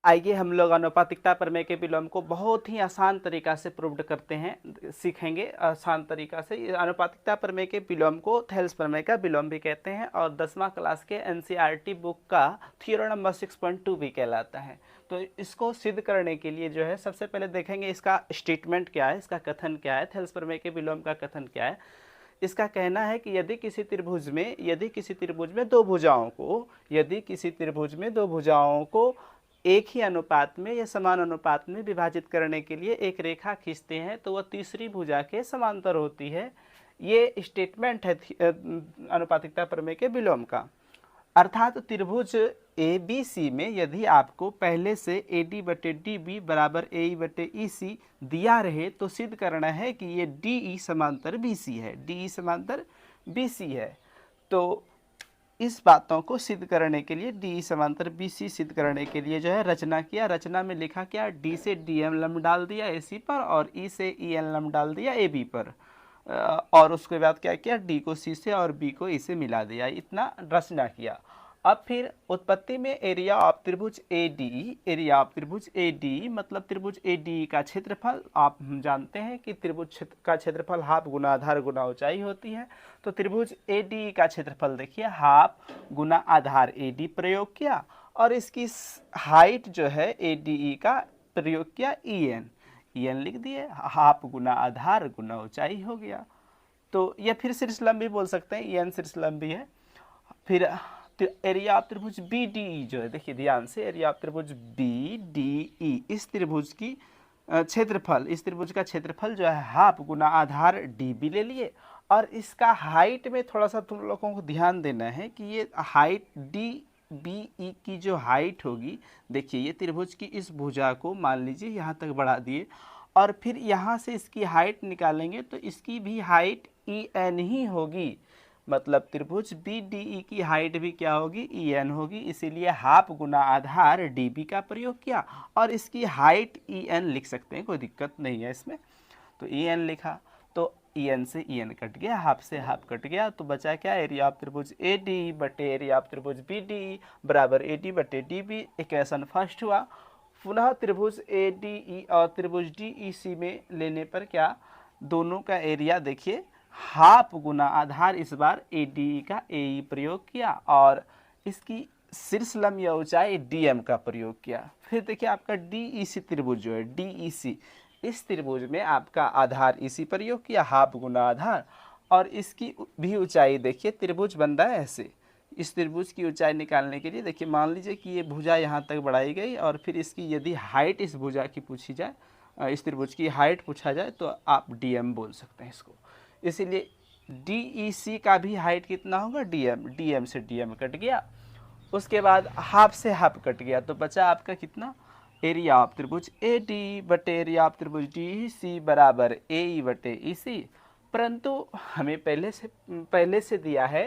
आइए हम लोग आनुपातिकता प्रमेय के विलोम को बहुत ही आसान तरीका से प्रूव्ड करते हैं, सीखेंगे आसान तरीका से। ये आनुपातिकता प्रमेय के विलोम को थेल्स प्रमेय का विलोम भी कहते हैं और 10वां क्लास के एनसीईआरटी बुक का थ्योरम नंबर 6.2 भी कहलाता है। तो इसको सिद्ध करने के लिए जो है सबसे पहले देखेंगे इसका स्टेटमेंट क्या है, इसका कथन क्या है, थेल्स प्रमेय के विलोम का कथन क्या है। इसका कहना है कि यदि किसी त्रिभुज में दो भुजाओं को एक ही अनुपात में या समान अनुपात में विभाजित करने के लिए एक रेखा खींचते हैं तो वह तीसरी भुजा के समांतर होती है। ये स्टेटमेंट है आनुपातिकता प्रमेय के विलोम का। अर्थात त्रिभुज ए बी सी में यदि आपको पहले से ए डी बटे डी बी बराबर ए ई बटे ई सी दिया रहे तो सिद्ध करना है कि ये डी ई समांतर बी सी है, डी ई समांतर बी सी है। तो इस बातों को सिद्ध करने के लिए डी समांतर बी सी सिद्ध करने के लिए जो है रचना किया। रचना में लिखा क्या, डी से डी एम लंब डाल दिया ए सी पर और ई से ई एन लंब डाल दिया ए बी पर, और उसके बाद क्या किया, डी को सी से और बी को ई से मिला दिया। इतना रचना किया। अब फिर उत्पत्ति में एरिया ऑफ त्रिभुज ए डी मतलब त्रिभुज ए डी का क्षेत्रफल। आप हम जानते हैं कि त्रिभुज का क्षेत्रफल हाफ गुना आधार गुना ऊंचाई होती है। तो त्रिभुज ए डी का क्षेत्रफल देखिए half Guna Aadhaar A D प्रयोग किया और इसकी हाइट जो है ए डी ई का प्रयोग किया ई एन लिख दिए, हाफ गुना आधार गुना ऊंचाई हो गया। तो यह फिर शीर्षलंबी बोल सकते हैं, ई एन शीर्षलंबी है। फिर एरिया ऑफ त्रिभुज बी डी ई जो है, देखिए ध्यान से, एरिया ऑफ त्रिभुज बी डी ई, इस त्रिभुज की क्षेत्रफल, इस त्रिभुज का क्षेत्रफल जो है हाफ गुना आधार डी बी ले लिए और इसका हाइट में थोड़ा सा तुम लोगों को ध्यान देना है कि ये हाइट डी बी ई की जो हाइट होगी, देखिए ये त्रिभुज की इस भुजा को मान लीजिए यहाँ तक बढ़ा दिए और फिर यहाँ से इसकी हाइट निकालेंगे तो इसकी भी हाइट ई एन ही होगी। मतलब त्रिभुज बी डी ई की हाइट भी क्या होगी, ई एन होगी। इसीलिए हाफ गुना आधार डी बी का प्रयोग किया और इसकी हाइट ई एन लिख सकते हैं, कोई दिक्कत नहीं है इसमें। तो ई एन लिखा तो ई एन से ई एन कट गया, हाफ से हाफ कट गया, तो बचा क्या, एरिया ऑफ त्रिभुज ए डी बटे एरिया ऑफ त्रिभुज बी डी बराबर ए डी बटे डी बी। इक्वेशन फर्स्ट हुआ। पुनः त्रिभुज ए डी ई और त्रिभुज डी ई सी में लेने पर क्या, दोनों का एरिया देखिए हाफ गुना आधार, इस बार ए डी ई का ए ई प्रयोग किया और इसकी शीर्षलंब या ऊंचाई डी एम का प्रयोग किया। फिर देखिए आपका डी ई सी त्रिभुज जो है डी ई सी, इस त्रिभुज में आपका आधार इसी प्रयोग किया हाफ गुना आधार और इसकी भी ऊंचाई देखिए, त्रिभुज बन रहा है ऐसे। इस त्रिभुज की ऊंचाई निकालने के लिए देखिए मान लीजिए कि ये भुजा यहाँ तक बढ़ाई गई और फिर इसकी यदि हाइट इस भुजा की पूछी जाए, इस त्रिभुज की हाइट पूछा जाए तो आप डी एम बोल सकते हैं इसको। इसीलिए डी ई सी का भी हाइट कितना होगा, डी एम से डी एम कट गया, उसके बाद हाफ से हाफ कट गया तो बचा आपका कितना, एरिया ऑफ त्रिभुज ए डी बटे एरिया ऑफ त्रिभुज डी ई सी बराबर ए ई बटे ई सी। परंतु हमें पहले से दिया है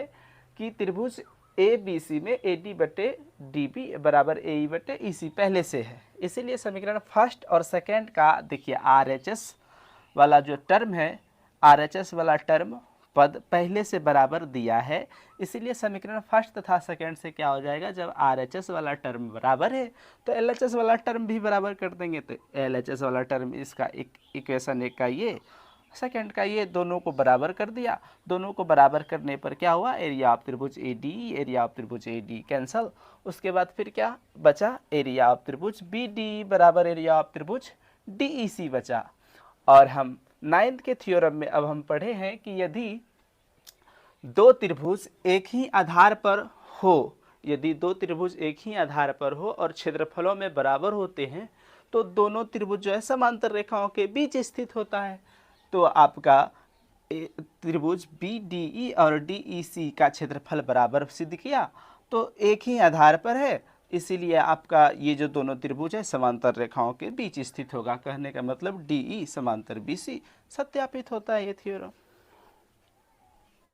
कि त्रिभुज ए बी सी में ए डी बटे डी बी बराबर ए ई बटे ई सी पहले से है। इसीलिए समीकरण फर्स्ट और सेकेंड का देखिए आर एच एस वाला जो टर्म है, आर एच एस वाला टर्म पद पहले से बराबर दिया है। इसीलिए समीकरण फर्स्ट तथा सेकेंड से क्या हो जाएगा, जब आर एच एस वाला टर्म बराबर है तो एल एच एस वाला टर्म भी बराबर कर देंगे। तो एल एच एस वाला टर्म इसका इक्वेशन एक का ये, सेकेंड का ये, दोनों को बराबर कर दिया। दोनों को बराबर करने पर क्या हुआ, एरिया ऑफ त्रिभुज ए डी, एरिया ऑफ त्रिभुज ए डी कैंसल। उसके बाद फिर क्या बचा, एरिया ऑफ त्रिभुज बी डी बराबर एरिया ऑफ त्रिभुज डी ई सी बचा। और हम 9th के थ्योरम में अब हम पढ़े हैं कि यदि दो त्रिभुज एक ही आधार पर हो, यदि दो त्रिभुज एक ही आधार पर हो और क्षेत्रफलों में बराबर होते हैं तो दोनों त्रिभुज जो है समांतर रेखाओं के बीच स्थित होता है। तो आपका त्रिभुज बी डी ई और डी ई सी का क्षेत्रफल बराबर सिद्ध किया तो एक ही आधार पर है, इसीलिए आपका ये जो दोनों त्रिभुज है समांतर रेखाओं के बीच स्थित होगा। कहने का मतलब डी ई समांतर बी सी, सत्यापित होता है ये थ्योरम।